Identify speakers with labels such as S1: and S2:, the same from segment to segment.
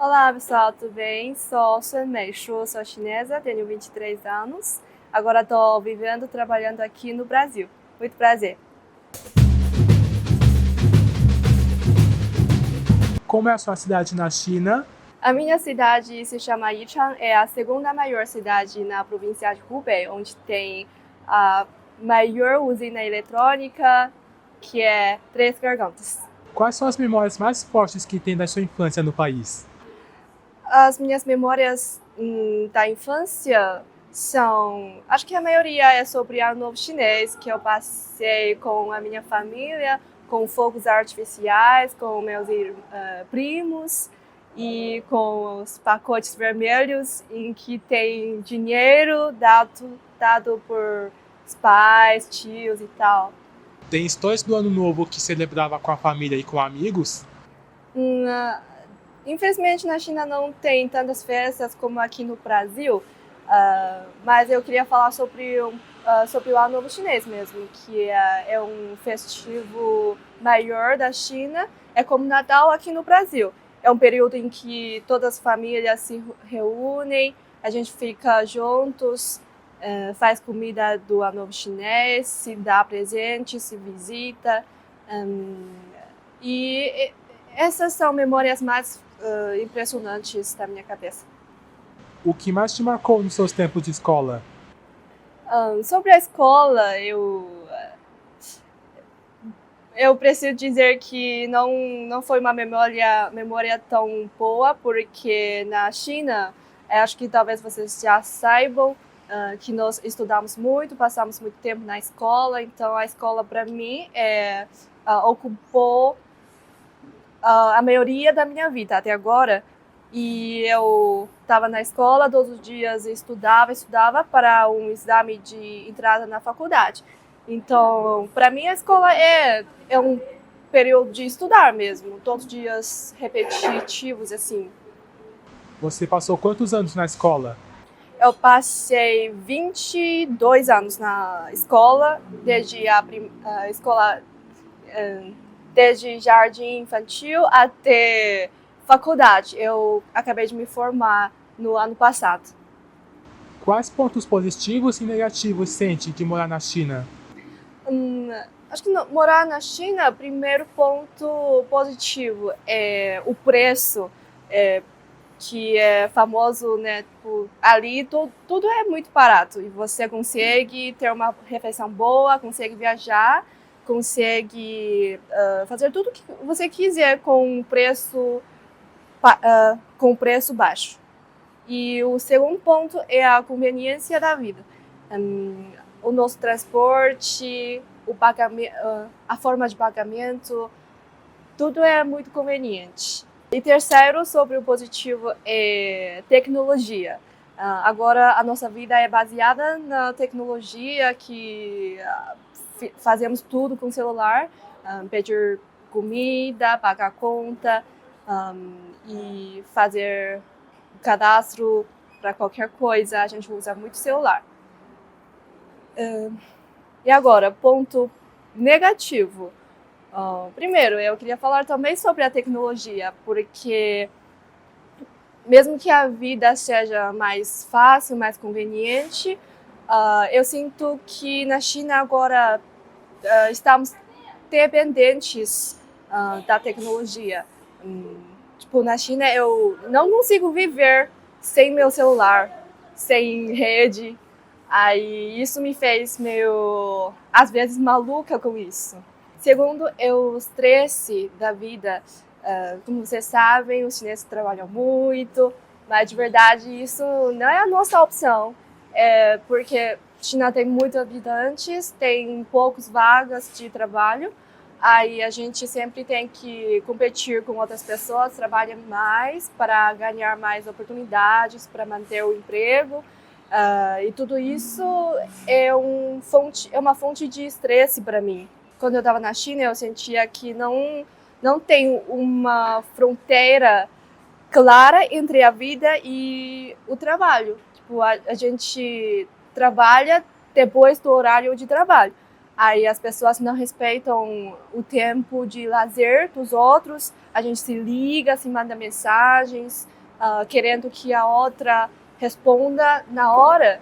S1: Olá pessoal, tudo bem? Sou Sun Meishu, sou chinesa, tenho 23 anos. Agora estou vivendo, trabalhando aqui no Brasil. Muito prazer.
S2: Como é a sua cidade na China?
S1: A minha cidade se chama Yichang, é a segunda maior cidade na província de Hubei, onde tem a maior usina eletrônica, que é Três Gargantas.
S2: Quais são as memórias mais fortes que tem da sua infância no país?
S1: As minhas memórias da infância são, acho que a maioria é sobre Ano Novo Chinês, que eu passei com a minha família, com fogos artificiais, com meus primos e com os pacotes vermelhos em que tem dinheiro dado por os pais, tios e tal.
S2: Tem histórias do Ano Novo que celebrava com a família e com amigos?
S1: Hum, Infelizmente, na China não tem tantas festas como aqui no Brasil, mas eu queria falar sobre o Ano Novo Chinês mesmo, que é um festivo maior da China, é como Natal aqui no Brasil. É um período em que todas as famílias se reúnem, a gente fica juntos, faz comida do Ano Novo Chinês, se dá presente, se visita. E essas são memórias mais impressionantes da minha cabeça.
S2: O que mais te marcou nos seus tempos de escola?
S1: Sobre a escola, eu preciso dizer que não foi uma memória tão boa, porque na China, acho que talvez vocês já saibam, que nós estudamos muito, passamos muito tempo na escola, então a escola para mim ocupou a maioria da minha vida até agora. E eu estava na escola todos os dias, estudava para um exame de entrada na faculdade. Então, para mim, a escola é um período de estudar mesmo, todos os dias repetitivos, assim.
S2: Você passou quantos anos na escola?
S1: Eu passei 22 anos na escola, desde a escola, desde jardim infantil até faculdade. Eu acabei de me formar no ano passado.
S2: Quais pontos positivos e negativos sente de morar na China?
S1: Acho que morar na China, primeiro ponto positivo é o preço, que é famoso, né? Tipo, ali tudo é muito barato e você consegue ter uma refeição boa, consegue viajar, consegue fazer tudo o que você quiser com preço baixo. E o segundo ponto é a conveniência da vida. O nosso transporte, a forma de pagamento, tudo é muito conveniente. E terceiro, sobre o positivo, é tecnologia. Agora, a nossa vida é baseada na tecnologia, que fazemos tudo com o celular, pedir comida, pagar conta e fazer cadastro para qualquer coisa, a gente usa muito celular. E agora, ponto negativo. Primeiro, eu queria falar também sobre a tecnologia, porque mesmo que a vida seja mais fácil, mais conveniente, eu sinto que na China agora estamos dependentes da tecnologia. Tipo, na China eu não consigo viver sem meu celular, sem rede. Aí isso me fez meio, às vezes, maluca com isso. Segundo, é o estresse da vida. Como vocês sabem, os chineses trabalham muito, mas de verdade isso não é a nossa opção. Porque China tem muitos habitantes, tem poucas vagas de trabalho. Aí a gente sempre tem que competir com outras pessoas, trabalhar mais para ganhar mais oportunidades, para manter o emprego. E tudo isso é uma fonte de estresse para mim. Quando eu estava na China, eu sentia que não tem uma fronteira clara entre a vida e o trabalho. Tipo, a gente trabalha depois do horário de trabalho. Aí as pessoas não respeitam o tempo de lazer dos outros, a gente se liga, se manda mensagens, querendo que a outra responda na hora,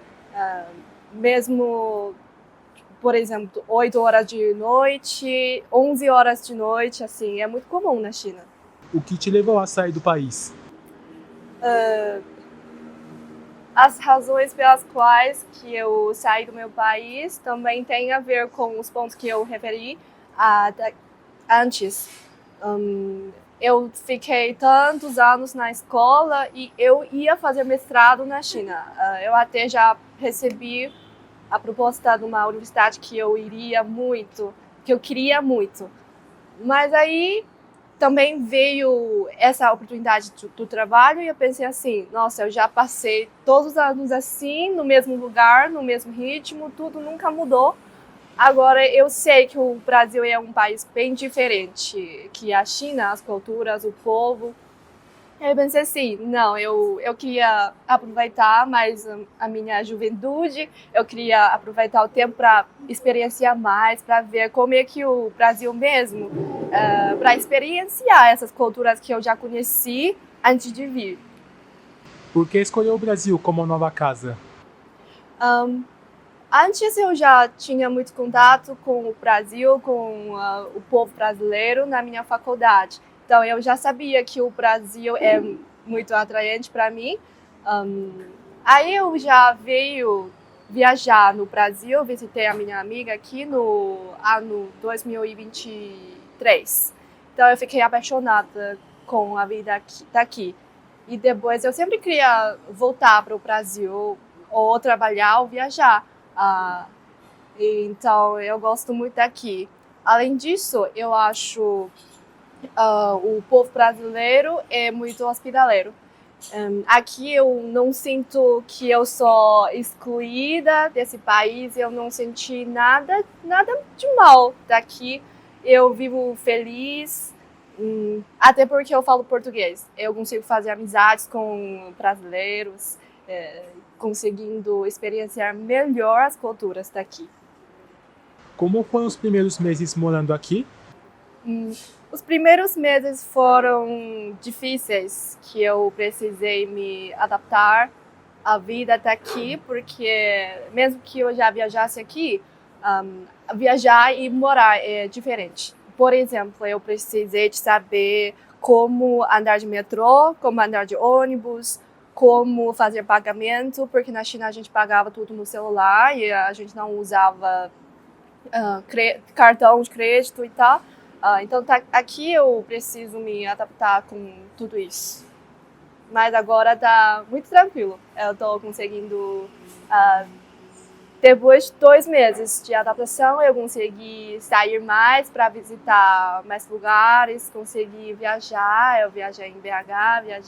S1: mesmo, por exemplo, 8 horas de noite, 11 horas de noite, assim, é muito comum na China.
S2: O que te levou a sair do país?
S1: As razões pelas quais que eu saí do meu país também têm a ver com os pontos que eu referi antes. Eu fiquei tantos anos na escola e eu ia fazer mestrado na China. Eu até já recebi a proposta de uma universidade que eu iria muito, que eu queria muito. Mas aí também veio essa oportunidade do trabalho e eu pensei assim, nossa, eu já passei todos os anos assim, no mesmo lugar, no mesmo ritmo, tudo nunca mudou. Agora, eu sei que o Brasil é um país bem diferente que a China, as culturas, o povo. Eu pensei assim, não, eu queria aproveitar mais a minha juventude, eu queria aproveitar o tempo para experienciar mais, para ver como é que o Brasil mesmo, para experienciar essas culturas que eu já conheci antes de vir.
S2: Por que escolheu o Brasil como nova casa?
S1: Antes eu já tinha muito contato com o Brasil, com o povo brasileiro na minha faculdade. Então eu já sabia que o Brasil é muito atraente para mim. Aí eu já veio viajar no Brasil, visitei a minha amiga aqui no ano 2023. Então eu fiquei apaixonada com a vida daqui. E depois eu sempre queria voltar para o Brasil, ou trabalhar ou viajar. Então eu gosto muito daqui. Além disso, eu acho o povo brasileiro é muito hospitaleiro. Aqui eu não sinto que eu sou excluída desse país, eu não senti nada de mal daqui. Eu vivo feliz, até porque eu falo português. Eu consigo fazer amizades com brasileiros, conseguindo experienciar melhor as culturas daqui.
S2: Como foram os primeiros meses morando aqui?
S1: Os primeiros meses foram difíceis, que eu precisei me adaptar à vida daqui, porque mesmo que eu já viajasse aqui, viajar e morar é diferente. Por exemplo, eu precisei de saber como andar de metrô, como andar de ônibus, como fazer pagamento, porque na China a gente pagava tudo no celular e a gente não usava cartão de crédito e tal. Então aqui eu preciso me adaptar com tudo isso. Mas agora tá muito tranquilo. Eu tô conseguindo, depois de 2 meses de adaptação, eu consegui sair mais para visitar mais lugares, consegui viajar. Eu viajei em BH,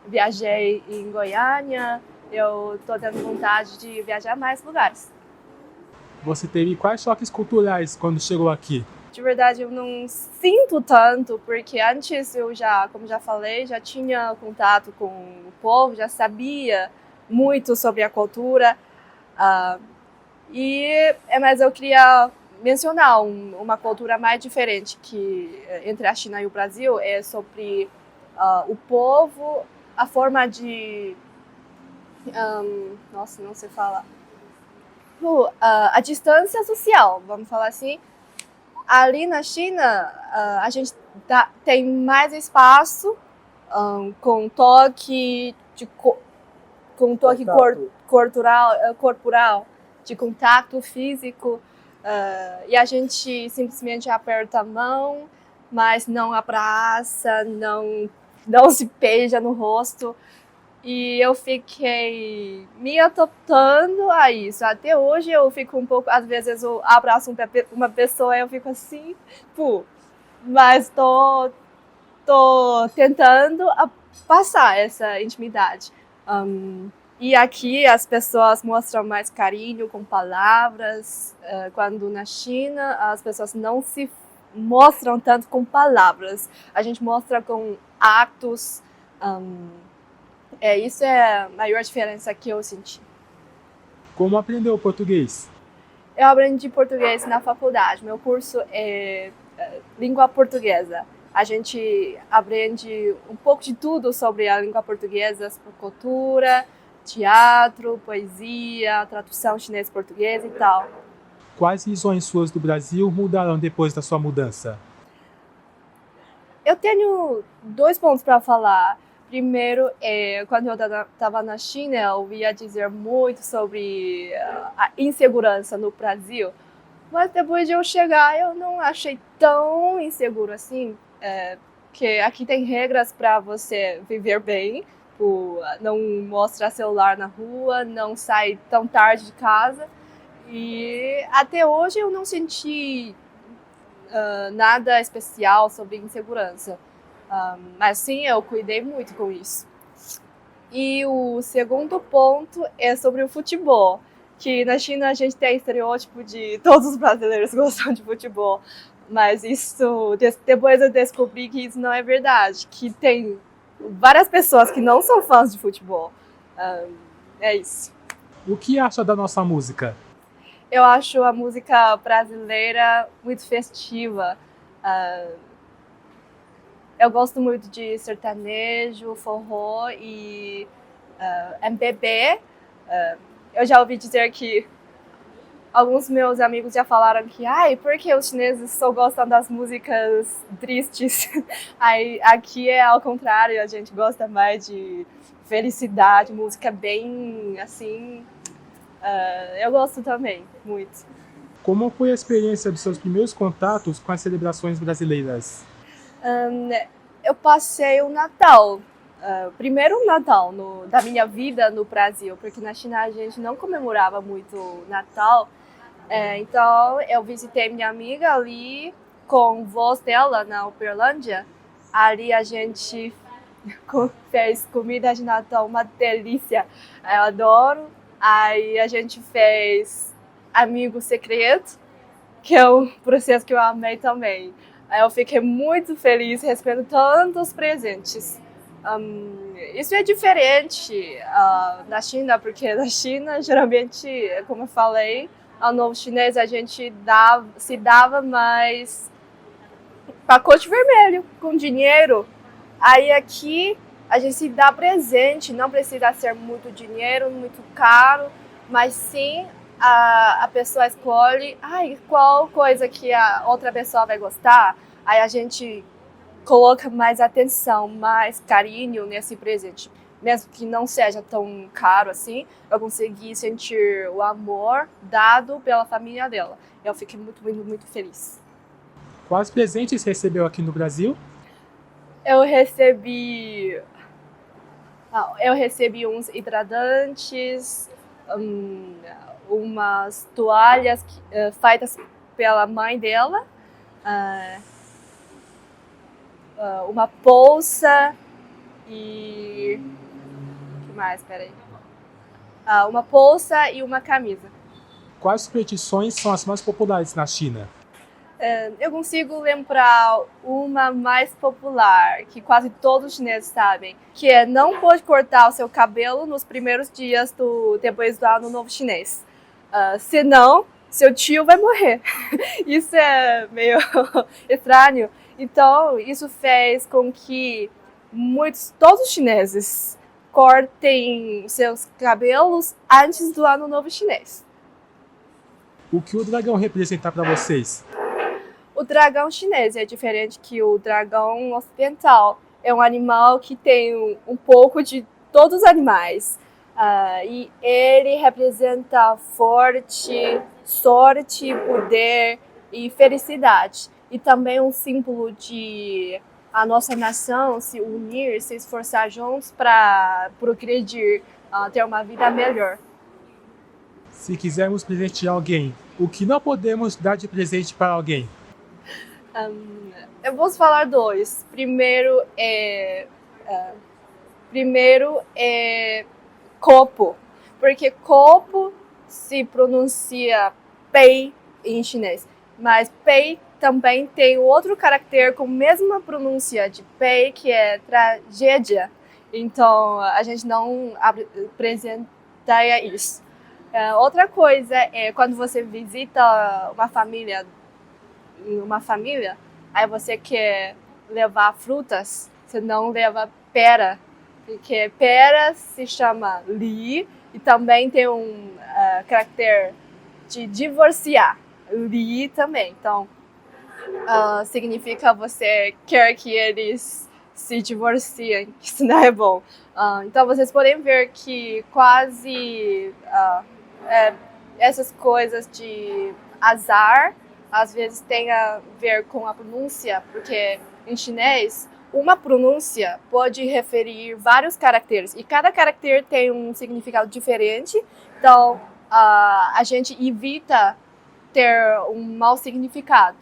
S1: viajei em Goiânia. Eu tô tendo vontade de viajar mais lugares.
S2: Você teve quais choques culturais quando chegou aqui?
S1: De verdade, eu não sinto tanto, porque antes eu como já falei, já tinha contato com o povo, já sabia muito sobre a cultura. Mas eu queria mencionar uma cultura mais diferente que entre a China e o Brasil, é sobre o povo, a forma de... nossa, não sei falar. A distância social, vamos falar assim. Ali na China, a gente tem mais espaço com toque corporal, de contato físico, e a gente simplesmente aperta a mão, mas não abraça, não se beija no rosto. E eu fiquei me adaptando a isso. Até hoje eu fico um pouco, às vezes eu abraço uma pessoa e eu fico assim, mas tô tentando passar essa intimidade. E aqui as pessoas mostram mais carinho com palavras, quando na China as pessoas não se mostram tanto com palavras. A gente mostra com atos. Isso é a maior diferença que eu senti.
S2: Como aprendeu português?
S1: Eu aprendi português na faculdade. Meu curso é língua portuguesa. A gente aprende um pouco de tudo sobre a língua portuguesa, sobre cultura, teatro, poesia, tradução chinês-português e tal.
S2: Quais visões suas do Brasil mudaram depois da sua mudança?
S1: Eu tenho 2 pontos para falar. Primeiro, quando eu estava na China, eu ouvia dizer muito sobre a insegurança no Brasil. Mas depois de eu chegar, eu não achei tão inseguro assim. Porque aqui tem regras para você viver bem, não mostrar celular na rua, não sair tão tarde de casa. E até hoje eu não senti nada especial sobre insegurança. Mas sim, eu cuidei muito com isso. E o segundo ponto é sobre o futebol. Que na China a gente tem estereótipo de todos os brasileiros gostam de futebol. Mas isso, depois eu descobri que isso não é verdade. Que tem várias pessoas que não são fãs de futebol. É isso.
S2: O que acha da nossa música?
S1: Eu acho a música brasileira muito festiva. Eu gosto muito de sertanejo, forró e MPB. Eu já ouvi dizer que alguns meus amigos já falaram que por que os chineses só gostam das músicas tristes? Aí, aqui é ao contrário, a gente gosta mais de felicidade, música bem assim. Eu gosto também, muito.
S2: Como foi a experiência dos seus primeiros contatos com as celebrações brasileiras?
S1: Eu passei o Natal, o primeiro Natal da minha vida no Brasil, porque na China a gente não comemorava muito o Natal. Então eu visitei minha amiga ali com o voz dela na Uberlândia. Ali a gente fez comida de Natal, uma delícia. Eu adoro. Aí a gente fez amigo secreto, que é um processo que eu amei também. Aí eu fiquei muito feliz recebendo tantos presentes. Isso é diferente na China, porque na China, geralmente, como eu falei, ao novo chinês a gente se dava mais pacote vermelho, com dinheiro. Aí aqui a gente se dá presente, não precisa ser muito dinheiro, muito caro, mas sim a pessoa escolhe qual coisa que a outra pessoa vai gostar. Aí a gente coloca mais atenção, mais carinho nesse presente. Mesmo que não seja tão caro assim, eu consegui sentir o amor dado pela família dela. Eu fiquei muito, muito, muito feliz.
S2: Quais presentes recebeu aqui no Brasil?
S1: Eu recebi uns hidratantes, umas toalhas feitas pela mãe dela, uma bolsa e... o que mais? Peraí. Uma bolsa e uma camisa.
S2: Quais superstições são as mais populares na China?
S1: Eu consigo lembrar uma mais popular, que quase todos os chineses sabem, que é não pode cortar o seu cabelo nos primeiros dias depois do Ano Novo Chinês. Senão, seu tio vai morrer. Isso é meio estranho. Então, isso fez com que todos os chineses cortem seus cabelos antes do Ano Novo Chinês.
S2: O que o dragão representa para vocês?
S1: O dragão chinês é diferente que o dragão ocidental. É um animal que tem um pouco de todos os animais. E ele representa sorte, poder e felicidade. E também um símbolo de a nossa nação se unir, se esforçar juntos para progredir, ter uma vida melhor.
S2: Se quisermos presentear alguém, o que não podemos dar de presente para alguém?
S1: Eu vou falar 2. Primeiro é copo, porque copo se pronuncia pei em chinês, mas pei também tem outro caractere com a mesma pronúncia de pei, que é tragédia. Então a gente não apresenta isso. Outra coisa é quando você visita uma família, aí você quer levar frutas, você não leva pera, porque pera se chama li e também tem um caractere de divorciar, li também. Então, significa você quer que eles se divorciem, isso não é bom. Então, vocês podem ver que quase essas coisas de azar, às vezes tem a ver com a pronúncia, porque em chinês, uma pronúncia pode referir vários caracteres, e cada caractere tem um significado diferente, então a gente evita ter um mau significado.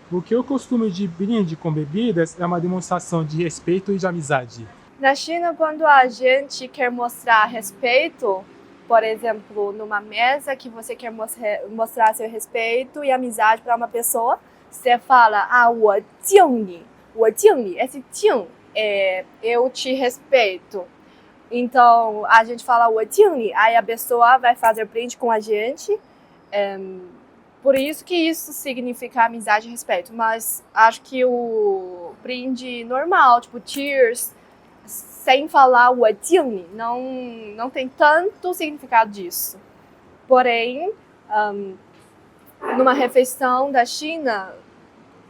S2: Porque o costume de brinde com bebidas é uma demonstração de respeito e de amizade.
S1: Na China, quando a gente quer mostrar respeito, por exemplo, numa mesa que você quer mostrar seu respeito e amizade para uma pessoa, você fala, 我敬你. 我敬你, esse 敬 é eu te respeito. Então, a gente fala 我敬你, aí a pessoa vai fazer brinde com a gente. Por isso que isso significa amizade e respeito. Mas acho que o brinde normal, tipo cheers, sem falar 我敬你, não tem tanto significado disso. Porém, numa refeição da China,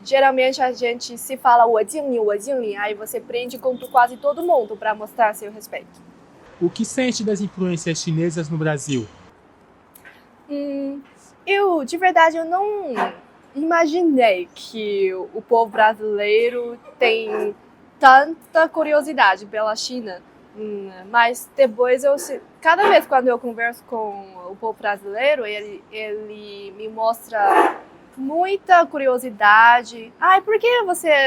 S1: geralmente a gente se fala 我敬你, 我敬你, aí você brinde com quase todo mundo para mostrar seu respeito.
S2: O que sente das influências chinesas no Brasil?
S1: De verdade, eu não imaginei que o povo brasileiro tem tanta curiosidade pela China, mas depois cada vez quando eu converso com o povo brasileiro, ele me mostra muita curiosidade. Por que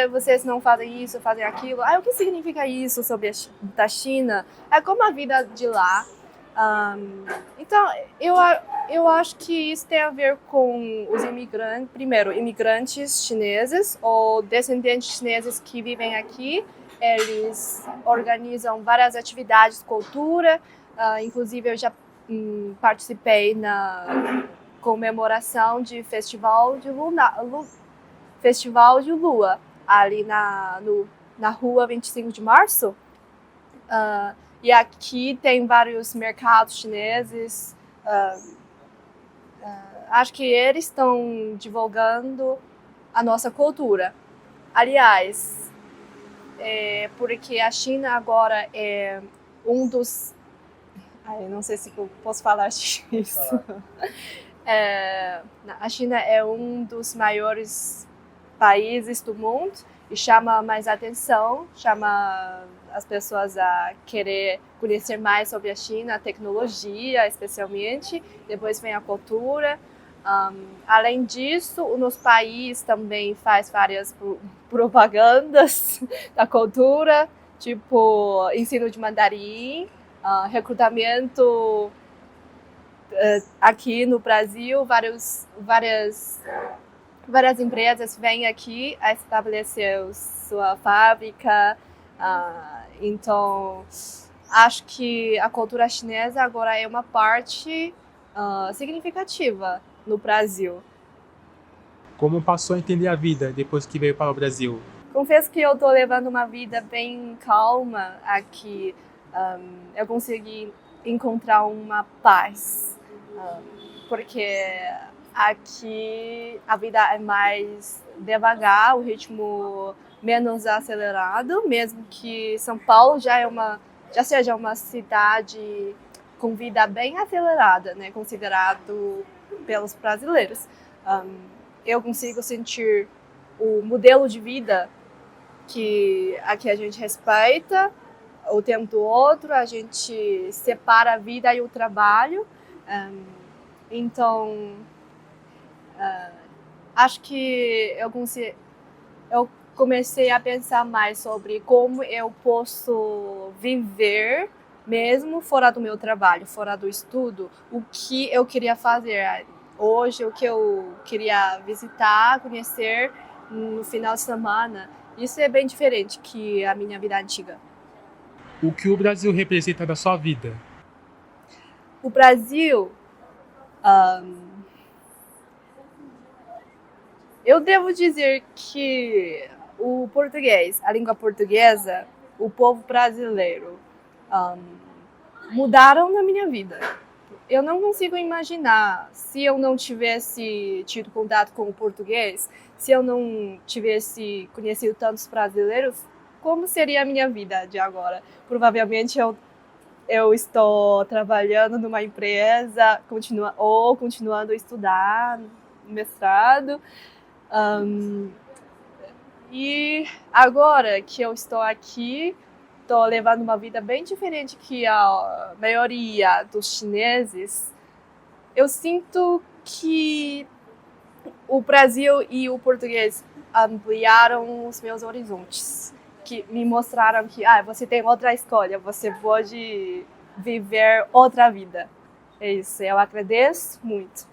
S1: vocês não fazem isso, fazem aquilo? O que significa isso sobre da China? Como a vida de lá. Então, eu acho que isso tem a ver com os imigrantes, primeiro, imigrantes chineses ou descendentes chineses que vivem aqui. Eles organizam várias atividades de cultura, inclusive eu já participei na comemoração de Festival de Lua, ali na rua 25 de março. E aqui tem vários mercados chineses. Acho que eles estão divulgando a nossa cultura. Aliás, porque a China agora é um dos... não sei se eu posso falar isso. A China é um dos maiores países do mundo e chama mais atenção, chama as pessoas a querer conhecer mais sobre a China, a tecnologia especialmente, depois vem a cultura. Além disso, o nosso país também faz várias propagandas da cultura, tipo ensino de mandarim, recrutamento aqui no Brasil, várias empresas vêm aqui a estabelecer sua fábrica. Então, acho que a cultura chinesa agora é uma parte significativa no Brasil.
S2: Como passou a entender a vida depois que veio para o Brasil?
S1: Confesso que eu estou levando uma vida bem calma aqui. Eu consegui encontrar uma paz, porque aqui a vida é mais devagar, o ritmo menos acelerado, mesmo que São Paulo já seja uma cidade com vida bem acelerada, né, considerado pelos brasileiros. Eu consigo sentir o modelo de vida que aqui a gente respeita o tempo do outro, a gente separa a vida e o trabalho. Então, acho que eu comecei a pensar mais sobre como eu posso viver mesmo fora do meu trabalho, fora do estudo, o que eu queria fazer hoje, o que eu queria visitar, conhecer no final de semana. Isso é bem diferente que a minha vida antiga.
S2: O que o Brasil representa na sua vida?
S1: O Brasil Eu devo dizer que o português, a língua portuguesa, o povo brasileiro, mudaram na minha vida. Eu não consigo imaginar se eu não tivesse tido contato com o português, se eu não tivesse conhecido tantos brasileiros, como seria a minha vida de agora? Provavelmente eu estou trabalhando numa empresa, continuando a estudar, mestrado. E agora que eu estou aqui, estou levando uma vida bem diferente que a maioria dos chineses. Eu sinto que o Brasil e o português ampliaram os meus horizontes, que me mostraram que você tem outra escolha, você pode viver outra vida. É isso, eu agradeço muito.